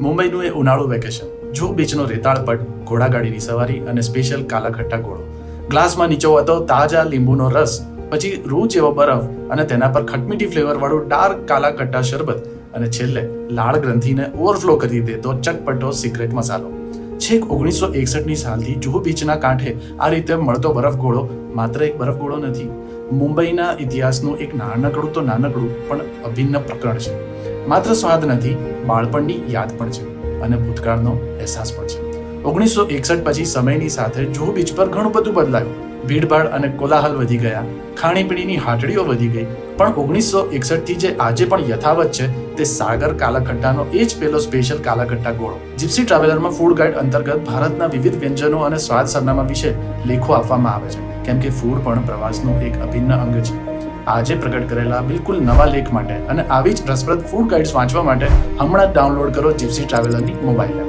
મુંબઈનું એ ઉનાળુ વેકેશન, જુહુ બીચનો રેતાળ પટ, ઘોડાગાડીની સવારી અને સ્પેશિયલ કાલા ખટ્ટા ગોળો. ગ્લાસમાં નીચોવતો તાજા લીંબુનો રસ, પછી રૂ જેવો બરફ અને તેના પર ખટમીઠી ફ્લેવરવાળું ડાર્ક કાલા ખટ્ટા શરબત અને છેલ્લે લાળ ગ્રંથિને ઓવરફ્લો કરી દેતો ચટપટો સિક્રેટ મસાલો. છેક 1961ની સાલથી જુહુ બીચના કાંઠે આ રીતે મળતો બરફ ગોળો માત્ર એક બરફ ગોળો નથી, મુંબઈના ઇતિહાસનું એક નાનકડું પણ અભિન્ન પ્રકરણ છે. માત્ર સ્વાદ નથી, બાળપણની યાદ પણ છે અને ભૂતકાળનો અહેસાસ પણ છે. 1961 પછી સમયની સાથે જુહુ બીચ પર ઘણું બધું બદલાયું. ભીડભાડ અને કોલાહલ વધી ગયા, ખાણીપીણીની હાટડીઓ વધી ગઈ, પણ 1961થી જે આજે પણ યથાવત છે તે સાગર કાલા ખટ્ટાનો એ જ પેલો સ્પેશિયલ કાલા ખટ્ટા ગોળો. જીપ્સી ટ્રાવેલરમાં ફૂડ ગાઈડ અંતર્ગત ભારતના વિવિધ વ્યંજનો અને સ્વાદ સરનામા વિશે લેખો આપવામાં આવે છે, કેમ કે ફૂડ પણ પ્રવાસનું એક અભિન્ન અંગ છે. આજે પ્રગટ કરેલા બિલકુલ નવા લેખ માટે અને આવી જ રસપ્રદ ફૂડ ગાઈડ્સ વાંચવા માટે હમણાં જ ડાઉનલોડ કરો જીપ્સી ટ્રાવેલરની મોબાઈલ એપ.